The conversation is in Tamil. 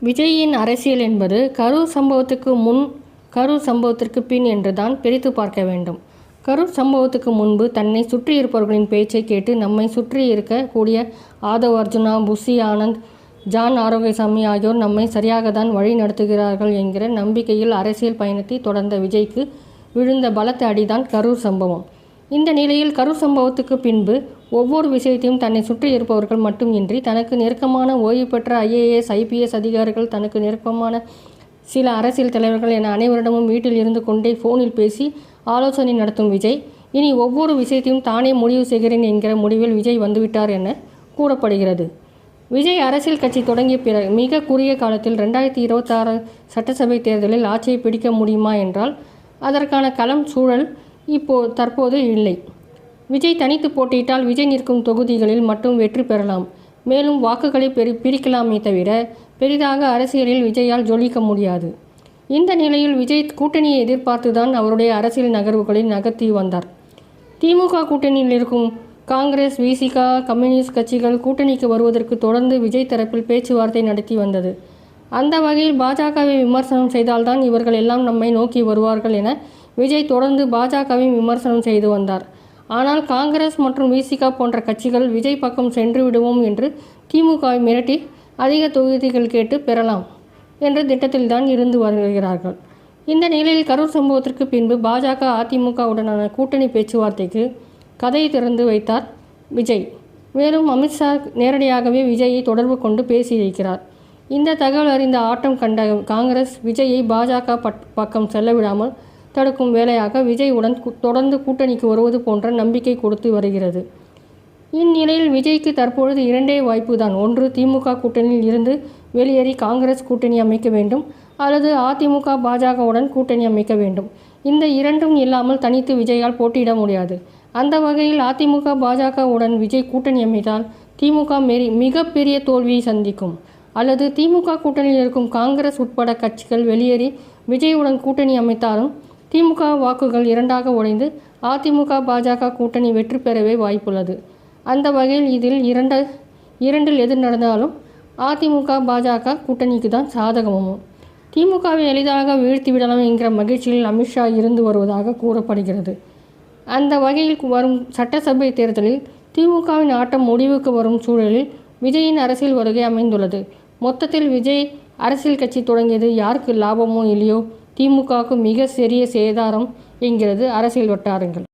விஜயின் அரசியல் என்பது கரூர் சம்பவத்துக்கு முன், கரூர் சம்பவத்திற்கு பின் என்றுதான் பிரித்து பார்க்க வேண்டும். கரூர் சம்பவத்துக்கு முன்பு தன்னை சுற்றி இருப்பவர்களின் பேச்சை கேட்டு நம்மை சுற்றி இருக்க கூடிய ஆதவ் அர்ஜுனா, புஷி ஆனந்த், ஜான் ஆரோக்கியசாமி ஆகியோர் நம்மை சரியாகத்தான் வழி நடத்துகிறார்கள் என்கிற நம்பிக்கையில் அரசியல் பயணத்தை தொடர்ந்த விஜய்க்கு விழுந்த பலத்த அடிதான் கரூர் சம்பவம். இந்த நிலையில் கரூர் சம்பவத்துக்கு பின்பு ஒவ்வொரு விஷயத்தையும் தன்னை சுற்றி இருப்பவர்கள் மட்டுமின்றி தனக்கு நெருக்கமான ஓய்வு பெற்ற IAS, IPS அதிகாரிகள், தனக்கு நெருக்கமான சில அரசியல் தலைவர்கள் என அனைவரிடமும் வீட்டில் இருந்து கொண்டே ஃபோனில் பேசி ஆலோசனை நடத்தும் விஜய் இனி ஒவ்வொரு விஷயத்தையும் தானே முடிவு செய்கிறேன் என்கிற முடிவில் விஜய் வந்துவிட்டார் என கூறப்படுகிறது. விஜய் அரசியல் கட்சி தொடங்கிய பிறகு மிக குறுகிய காலத்தில் 2026 சட்டசபை தேர்தலில் ஆட்சியை பிடிக்க முடியுமா என்றால் அதற்கான களம் சூழல் தற்போது இல்லை. விஜய் தனித்து போட்டியிட்டால் விஜய் நிற்கும் தொகுதிகளில் மட்டும் வெற்றி பெறலாம், மேலும் வாக்குகளை பிரிக்கலாமே தவிர பெரிதாக அரசியலில் விஜயால் ஜொலிக்க முடியாது. இந்த நிலையில் விஜய் கூட்டணியை எதிர்பார்த்துதான் அவருடைய அரசியல் நகர்வுகளை நகர்த்தி வந்தார். திமுக கூட்டணியில் இருக்கும் காங்கிரஸ், VCK, கம்யூனிஸ்ட் கட்சிகள் கூட்டணிக்கு வருவதற்கு தொடர்ந்து விஜய் தரப்பில் பேச்சுவார்த்தை நடத்தி வந்தது. அந்த வகையில் பாஜகவை விமர்சனம் செய்தால்தான் இவர்கள் எல்லாம் நம்மை நோக்கி வருவார்கள் என விஜய் தொடர்ந்து பாஜகவை விமர்சனம் செய்து வந்தார். ஆனால் காங்கிரஸ் மற்றும் VCK போன்ற கட்சிகள் விஜய் பக்கம் சென்று விடுவோம் என்று திமுகவை மிரட்டி அதிக தொகுதிகள் கேட்டு பெறலாம் என்ற திட்டத்தில்தான் இருந்து வருகிறார்கள். இந்த நிலையில் கரூர் சம்பவத்திற்கு பின்பு பாஜக, அதிமுகவுடனான கூட்டணி பேச்சுவார்த்தைக்கு கதையை திறந்து வைத்தார் விஜய். மேலும் அமித்ஷா நேரடியாகவே விஜயை தொடர்பு கொண்டு பேசியிருக்கிறார். இந்த தகவல் அறிந்த ஆட்டம் கண்ட காங்கிரஸ் விஜயை பாஜக பக்கம் செல்ல விடாமல் தடுக்கும் வேலையாக விஜயுடன் தொடர்ந்து கூட்டணிக்கு வருவது போன்ற நம்பிக்கை கொடுத்து வருகிறது. இந்நிலையில் விஜய்க்கு தற்பொழுது இரண்டே வாய்ப்பு தான். ஒன்று, திமுக கூட்டணியில் இருந்து வெளியேறி காங்கிரஸ் கூட்டணி அமைக்க வேண்டும், அல்லது அதிமுக, பாஜகவுடன் கூட்டணி அமைக்க வேண்டும். இந்த இரண்டும் இல்லாமல் தனித்து விஜயால் போட்டியிட முடியாது. அந்த வகையில் அதிமுக, பாஜகவுடன் விஜய் கூட்டணி அமைத்தால் திமுக மிகப்பெரிய தோல்வியை சந்திக்கும். அல்லது திமுக கூட்டணியில் இருக்கும் காங்கிரஸ் உட்பட கட்சிகள் வெளியேறி விஜயுடன் கூட்டணி அமைத்தாலும் திமுக வாக்குகள் இரண்டாக உடைந்து அதிமுக, பாஜக கூட்டணி வெற்றி பெறவே வாய்ப்புள்ளது. அந்த வகையில் இதில் இரண்டில் எது நடந்தாலும் அதிமுக, பாஜக கூட்டணிக்கு தான் சாதகமும். திமுகவை எளிதாக வீழ்த்திவிடலாம் என்கிற மகிழ்ச்சியில் அமித்ஷா இருந்து வருவதாக கூறப்படுகிறது. அந்த வகையில் வரும் சட்டசபை தேர்தலில் திமுகவின் ஆட்டம் முடிவுக்கு வரும் சூழலில் விஜயின் அரசியல் வருகை அமைந்துள்ளது. மொத்தத்தில் விஜய் அரசியல் கட்சி தொடங்கியது யாருக்கு லாபமோ இல்லையோ திமுகவுக்கு மிக சிறிய சேதாரம் என்கிறது அரசியல் வட்டாரங்கள்.